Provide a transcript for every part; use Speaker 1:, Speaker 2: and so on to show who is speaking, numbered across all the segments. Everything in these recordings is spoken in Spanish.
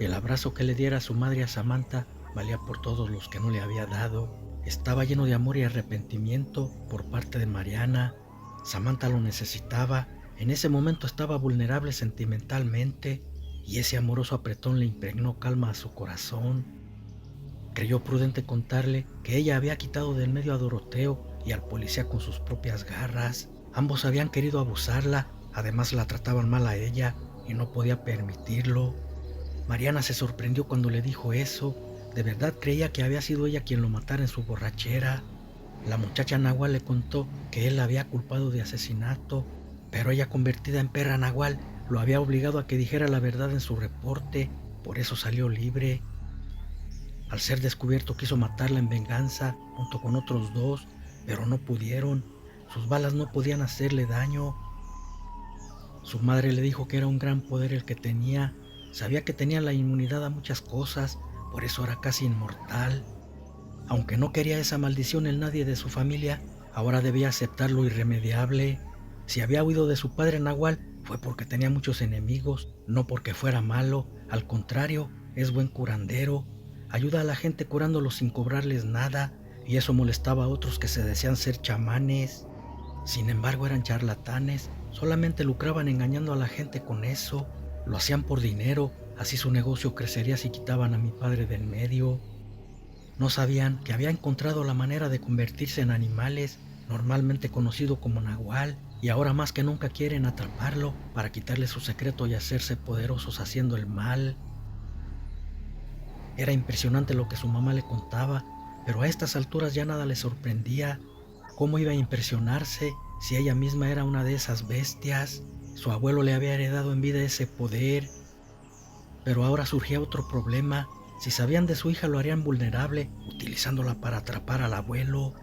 Speaker 1: El abrazo que le diera su madre a Samantha valía por todos los que no le había dado. Estaba lleno de amor y arrepentimiento por parte de Mariana. Samantha lo necesitaba. En ese momento estaba vulnerable sentimentalmente y ese amoroso apretón le impregnó calma a su corazón. Creyó prudente contarle que ella había quitado del medio a Doroteo y al policía con sus propias garras. Ambos habían querido abusarla, además la trataban mal a ella y no podía permitirlo. Mariana se sorprendió cuando le dijo eso. De verdad creía que había sido ella quien lo matara en su borrachera. La muchacha Nahual le contó que él la había culpado de asesinato, pero ella, convertida en perra Nahual, lo había obligado a que dijera la verdad en su reporte. Por eso salió libre. Al ser descubierto quiso matarla en venganza junto con otros dos, pero no pudieron. Sus balas no podían hacerle daño. Su madre le dijo que era un gran poder el que tenía. Sabía que tenía la inmunidad a muchas cosas, por eso era casi inmortal. Aunque no quería esa maldición en nadie de su familia, ahora debía aceptar lo irremediable. Si había huido de su padre Nahual, fue porque tenía muchos enemigos, no porque fuera malo. Al contrario, es buen curandero. Ayuda a la gente curándolos sin cobrarles nada, y eso molestaba a otros que se decían ser chamanes. Sin embargo, eran charlatanes, solamente lucraban engañando a la gente con eso. Lo hacían por dinero, así su negocio crecería si quitaban a mi padre del medio. No sabían que había encontrado la manera de convertirse en animales, normalmente conocido como nahual, y ahora más que nunca quieren atraparlo para quitarle su secreto y hacerse poderosos haciendo el mal. Era impresionante lo que su mamá le contaba, pero a estas alturas ya nada le sorprendía. ¿Cómo iba a impresionarse si ella misma era una de esas bestias? Su abuelo le había heredado en vida ese poder. Pero ahora surgía otro problema. Si sabían de su hija lo harían vulnerable, utilizándola para atrapar al abuelo.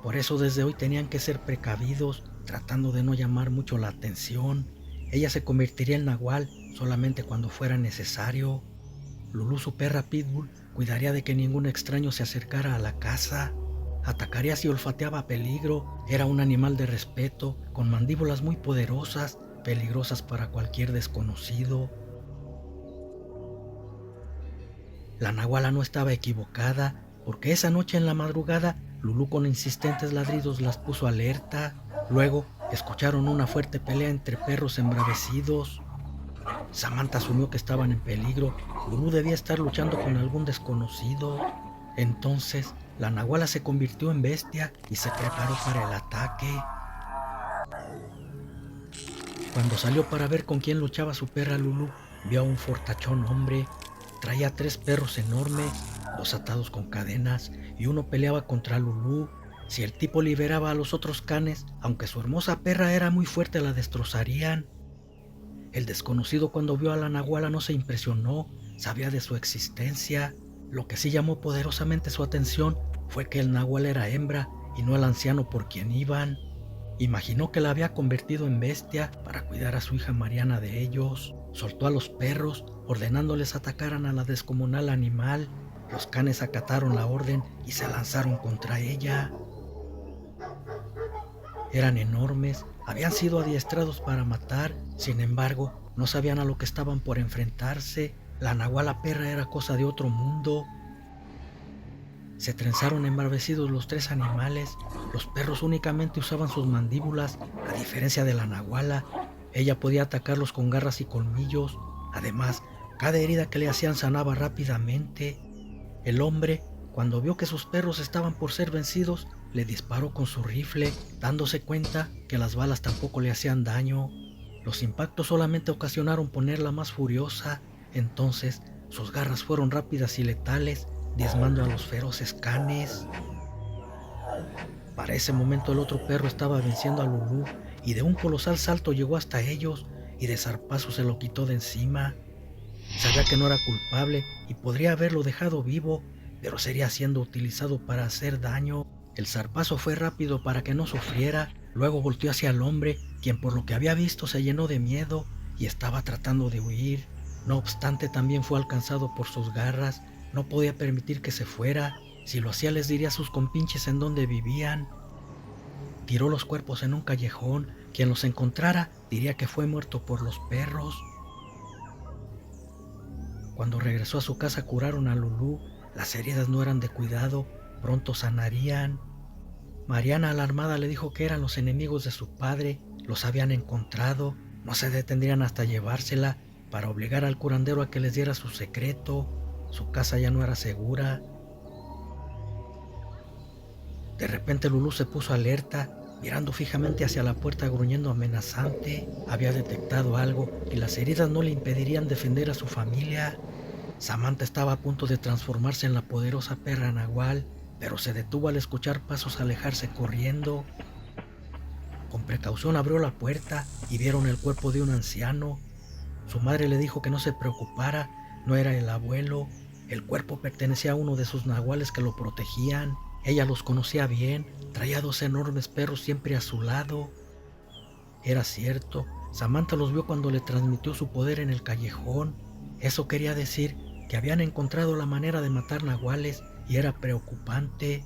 Speaker 1: Por eso desde hoy tenían que ser precavidos, tratando de no llamar mucho la atención. Ella se convertiría en nahual solamente cuando fuera necesario. Lulú, su perra pitbull, cuidaría de que ningún extraño se acercara a la casa. Atacaría si olfateaba peligro. Era un animal de respeto, con mandíbulas muy poderosas, peligrosas para cualquier desconocido. La nahuala no estaba equivocada, porque esa noche en la madrugada, Lulú con insistentes ladridos las puso alerta. Luego escucharon una fuerte pelea entre perros embravecidos. Samantha asumió que estaban en peligro. Lulú debía estar luchando con algún desconocido. Entonces, la nahuala se convirtió en bestia y se preparó para el ataque. Cuando salió para ver con quién luchaba su perra Lulú, vio a un fortachón hombre. Traía 3 perros enormes, 2 atados con cadenas, y uno peleaba contra Lulú. Si el tipo liberaba a los otros canes, aunque su hermosa perra era muy fuerte, la destrozarían. El desconocido, cuando vio a la nahuala, no se impresionó, sabía de su existencia. Lo que sí llamó poderosamente su atención fue que el nahual era hembra y no el anciano por quien iban. Imaginó que la había convertido en bestia para cuidar a su hija Mariana de ellos. Soltó a los perros, ordenándoles atacaran a la descomunal animal. Los canes acataron la orden y se lanzaron contra ella. Eran enormes, habían sido adiestrados para matar, sin embargo, no sabían a lo que estaban por enfrentarse. La nahuala perra era cosa de otro mundo. Se trenzaron embravecidos los 3 animales. Los perros únicamente usaban sus mandíbulas, a diferencia de la nahuala. Ella podía atacarlos con garras y colmillos. Además, cada herida que le hacían sanaba rápidamente. El hombre, cuando vio que sus perros estaban por ser vencidos, le disparó con su rifle, dándose cuenta que las balas tampoco le hacían daño. Los impactos solamente ocasionaron ponerla más furiosa. Entonces, sus garras fueron rápidas y letales, diezmando a los feroces canes. Para ese momento el otro perro estaba venciendo a Lulú y de un colosal salto llegó hasta ellos y de zarpazo se lo quitó de encima. Sabía que no era culpable y podría haberlo dejado vivo, pero sería siendo utilizado para hacer daño. El zarpazo fue rápido para que no sufriera. Luego volteó hacia el hombre, quien por lo que había visto se llenó de miedo y estaba tratando de huir. No obstante, también fue alcanzado por sus garras. No podía permitir que se fuera. Si lo hacía, les diría a sus compinches en dónde vivían. Tiró los cuerpos en un callejón. Quien los encontrara diría que fue muerto por los perros. Cuando regresó a su casa curaron a Lulú. Las heridas no eran de cuidado, pronto sanarían. Mariana, alarmada, le dijo que eran los enemigos de su padre, los habían encontrado, no se detendrían hasta llevársela para obligar al curandero a que les diera su secreto. Su casa ya no era segura. De repente Lulú se puso alerta, mirando fijamente hacia la puerta, gruñendo amenazante. Había detectado algo y las heridas no le impedirían defender a su familia. Samantha estaba a punto de transformarse en la poderosa perra nahual, pero se detuvo al escuchar pasos alejarse corriendo. Con precaución abrió la puerta y vieron el cuerpo de un anciano. Su madre le dijo que no se preocupara, no era el abuelo. El cuerpo pertenecía a uno de sus nahuales que lo protegían. Ella los conocía bien, traía 2 enormes perros siempre a su lado. Era cierto, Samantha los vio cuando le transmitió su poder en el callejón. Eso quería decir que habían encontrado la manera de matar nahuales y era preocupante.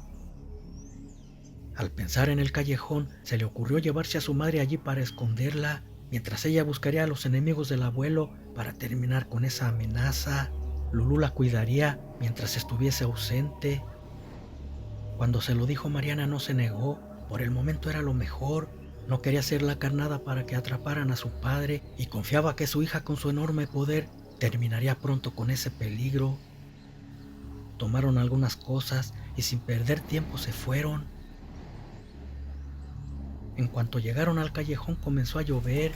Speaker 1: Al pensar en el callejón, se le ocurrió llevarse a su madre allí para esconderla, mientras ella buscaría a los enemigos del abuelo para terminar con esa amenaza. Lulú la cuidaría mientras estuviese ausente. Cuando se lo dijo, Mariana no se negó. Por el momento era lo mejor. No quería ser la carnada para que atraparan a su padre y confiaba que su hija, con su enorme poder, terminaría pronto con ese peligro. Tomaron algunas cosas y sin perder tiempo se fueron. En cuanto llegaron al callejón comenzó a llover.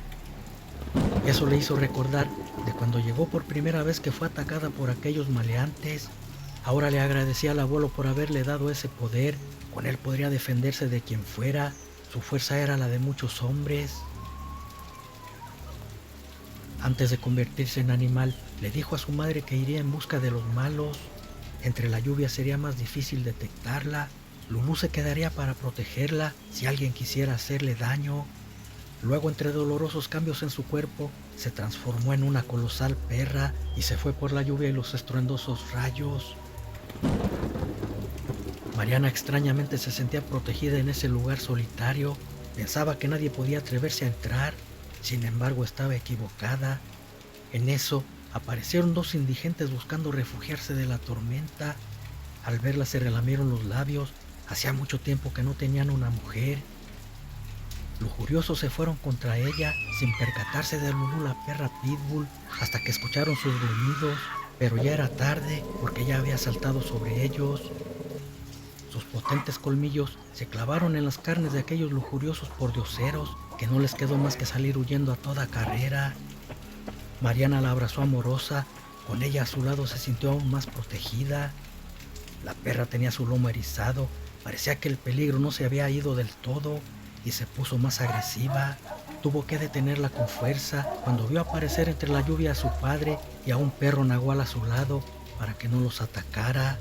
Speaker 1: Eso le hizo recordar de cuando llegó por primera vez, que fue atacada por aquellos maleantes. Ahora le agradecía al abuelo por haberle dado ese poder. Con él podría defenderse de quien fuera. Su fuerza era la de muchos hombres. Antes de convertirse en animal, le dijo a su madre que iría en busca de los malos. Entre la lluvia sería más difícil detectarla. Lulú se quedaría para protegerla si alguien quisiera hacerle daño. Luego, entre dolorosos cambios en su cuerpo, se transformó en una colosal perra y se fue por la lluvia y los estruendosos rayos. Mariana extrañamente se sentía protegida en ese lugar solitario. Pensaba que nadie podía atreverse a entrar. Sin embargo, estaba equivocada. En eso, aparecieron 2 indigentes buscando refugiarse de la tormenta. Al verla se relamieron los labios. Hacía mucho tiempo que no tenían una mujer. Lujuriosos se fueron contra ella, sin percatarse de Lulú, la perra pitbull, hasta que escucharon sus gruñidos, pero ya era tarde porque ya había saltado sobre ellos. Sus potentes colmillos se clavaron en las carnes de aquellos lujuriosos pordioseros, que no les quedó más que salir huyendo a toda carrera. Mariana la abrazó amorosa. Con ella a su lado se sintió aún más protegida. La perra tenía su lomo erizado. Parecía que el peligro no se había ido del todo y se puso más agresiva. Tuvo que detenerla con fuerza cuando vio aparecer entre la lluvia a su padre y a un perro nahual a su lado para que no los atacara.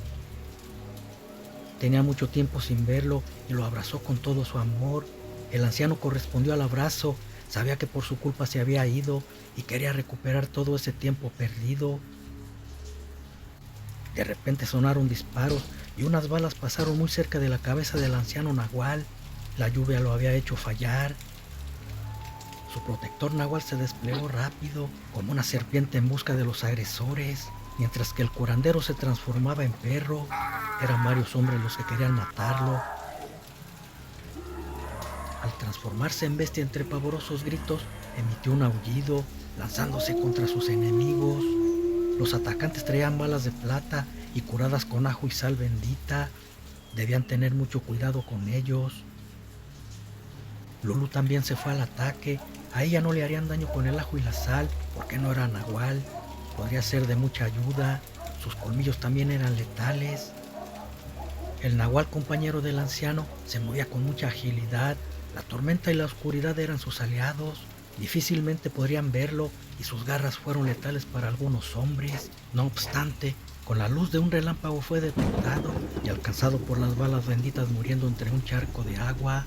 Speaker 1: Tenía mucho tiempo sin verlo y lo abrazó con todo su amor. El anciano correspondió al abrazo. Sabía que por su culpa se había ido y quería recuperar todo ese tiempo perdido. De repente sonaron disparos y unas balas pasaron muy cerca de la cabeza del anciano nahual. La lluvia lo había hecho fallar. Su protector nahual se desplegó rápido, como una serpiente, en busca de los agresores, mientras que el curandero se transformaba en perro. Eran varios hombres los que querían matarlo. Al transformarse en bestia, entre pavorosos gritos, emitió un aullido, lanzándose contra sus enemigos. Los atacantes traían balas de plata y curadas con ajo y sal bendita. Debían tener mucho cuidado con ellos. Lulú también se fue al ataque. A ella no le harían daño con el ajo y la sal, porque no era nahual. Podría ser de mucha ayuda. Sus colmillos también eran letales. El nahual, compañero del anciano, se movía con mucha agilidad. La tormenta y la oscuridad eran sus aliados. Difícilmente podrían verlo y sus garras fueron letales para algunos hombres. No obstante, con la luz de un relámpago fue detectado y alcanzado por las balas benditas, muriendo entre un charco de agua.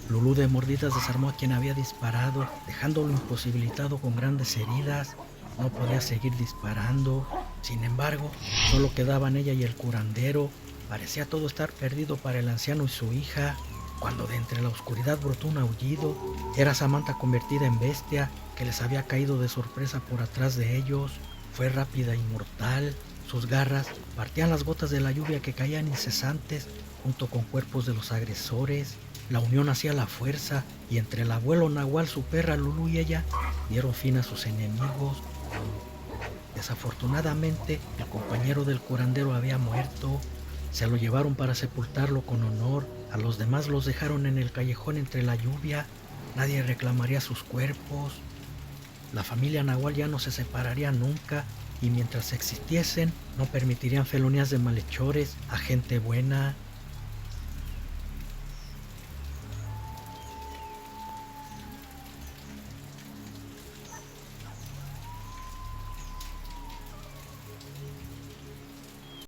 Speaker 1: Lulú de mordidas desarmó a quien había disparado, dejándolo imposibilitado con grandes heridas. No podía seguir disparando. Sin embargo, solo quedaban ella y el curandero. Parecía todo estar perdido para el anciano y su hija, cuando de entre la oscuridad brotó un aullido. Era Samantha convertida en bestia, que les había caído de sorpresa por atrás de ellos. fue rápida y mortal. Sus garras partían las gotas de la lluvia que caían incesantes junto con cuerpos de los agresores. La unión hacía la fuerza y entre el abuelo Nahual, su perra Lulú y ella dieron fin a sus enemigos. Desafortunadamente, el compañero del curandero había muerto. Se lo llevaron para sepultarlo con honor. A los demás los dejaron en el callejón entre la lluvia. Nadie reclamaría sus cuerpos. La familia Nahual ya no se separaría nunca y mientras existiesen no permitirían felonías de malhechores a gente buena.